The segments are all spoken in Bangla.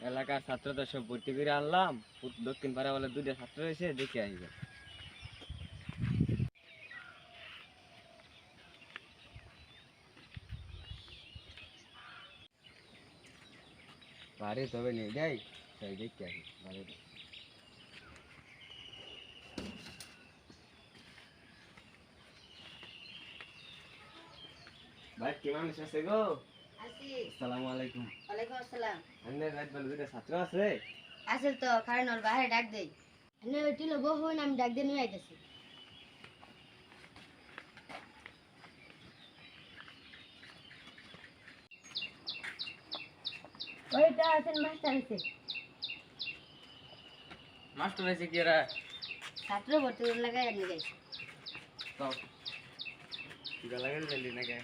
এলাকার ছাত্রদের সব ভর্তি করে আনলাম। দক্ষিণ পাড়া বলে দুইটা ছাত্র হয়েছে, দেখে আসবে। বাড়ি তবে নিয়ে যাই, তাই দেখে আসি বাড়িতে। ভাই কি মানুষ আছে গো? আসসালামু আলাইকুম। ওয়ালাইকুম আসসালাম। আপনার রাত বেলা দুইটা ছাত্র আছে? আসল তো কারণ ওর বাইরে ডাক দেই। এনে ওইটিলো বহু নাম ডাক দিয়ে নিয়ে আইতেছি। ওইটা আছেন মাস্টার আছে। মাস্টার আছে কি রে? ছাত্র ভর্তি করে লাগাই আনি গাইছে। তো গলাগেল জলদি না কে?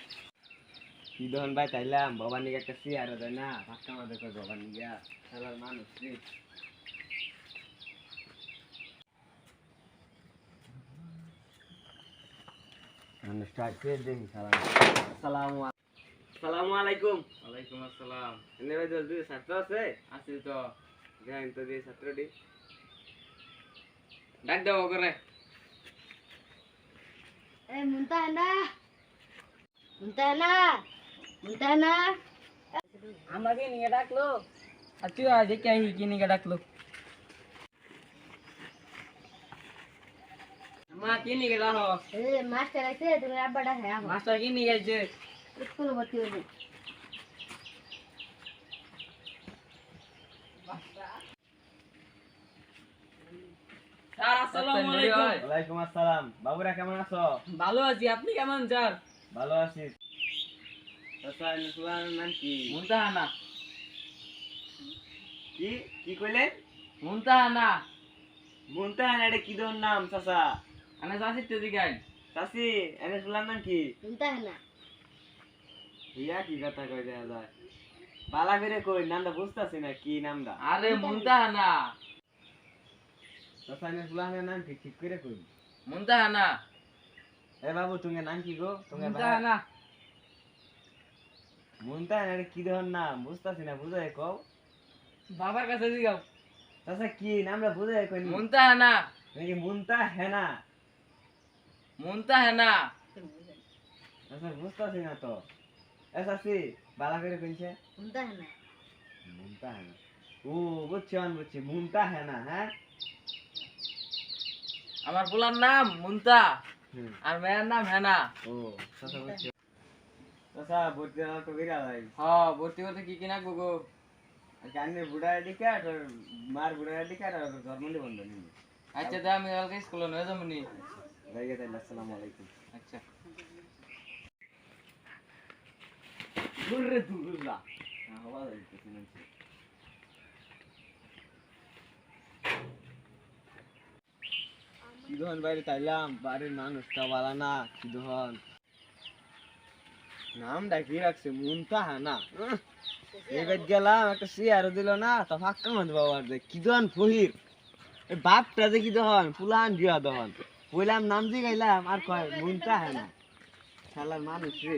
কি দহন ভাই তাইলাম ভবানী একটা চেয়ার দেয় না, ধাক্কা মার দেখো ভবানী গিয়া খেলার মানুষ রে। আসসালামু আলাইকুম। ওয়ালাইকুম আসসালাম। এনে ভাই জলদি ছাত্র আছে? আছি তো। যাই তো দিয়ে ছাত্রটি ডাক দাও করে। এ মুনতাহানা মুনতাহানা মুনতাহানা আমাকে নিয়ে ডাকলো। আর তুই আজ কে কি নিয়ে ডাকলো? মা কি নিয়ে গেল? এ মাস্টার আছে তুমি আব্বাটা হ্যাঁ আমার মাস্টার কি নিয়ে গেছে? স্কুলে ভর্তি হইবে। স্যার আসসালামু আলাইকুম। ওয়ালাইকুম আসসালাম। বাবুরা কেমন আছো? ভালো আছি, আপনি কেমন স্যার? ভালো আছি। চাচা নিকুলার নাম কি? মুনতাহানা। কি কি কইলেন? মুনতাহানা। মুনতাহান এটা কি ধরনের নাম চাচা? আনা যাচ্ছি তো দিগাই। চাচি এনে ফুলার নাম কি? মুনতাহানা ইয়া কি কথা কই দেয়া যায়? বালা করে কই, নামটা বুঝতাছি না কি নামটা। আরে মুনতাহানা। চাচা এনে ফুলার নাম কি ঠিক করে কই? মুনতাহানা। এ বাবু তোমার নাম কি গো? তোমার মুনতাহানা। মুনতাহান এটা কি ধরনের নাম বুঝতাছি না, বুঝাই কও। বাবার কাছে দিগাও। চাচা কি নামটা বুঝাই কই? মুনতাহানা। নাকি মুনতাহানা? মুনতাহানা। চাচা বুঝতাছি না তো। এ চাচি বালা করে কইছে মুনতাহানা মুনতাহানা। ও বুঝছি মুনতাহানা। হ্যাঁ আমার পোলার নাম মুনতা হুম। আর মেয়ের নাম হেনা। ও চাচা বুঝছি। চাচা ভর্তি হওয়া তো বিরা ভাই। হ্যাঁ, ভর্তি করতে কি কিনা গো? গানের বুড়া আইডি কার্ড আর মার বুড়া আইডি কার্ড আর ধর্মলি বন্ধ নেই। আচ্ছা দা আমি কালকে স্কুলে নিয়ে যাবো নি। ভাইয়া তাহলে আসসালামু আলাইকুম। আচ্ছা দূর রে দূর যা। হওয়া যাইতেছে না। কি দহন বাইরে তাইলাম, বাড়ির মানুষটা বালা না। কি দহন নামটা কি রাখছে? মুনতাহানা। এবার গেলাম একটা চেয়ারও দিল না, তা ফাঁকা মত বাবার যে কি দহন ফহির। এই বাপটা যে কি দহন পুলান দিয়া দহন। বললাম নাম দিয়ে গাইলাম আর কয় মুনতাহানা। শালার মানুষ রে।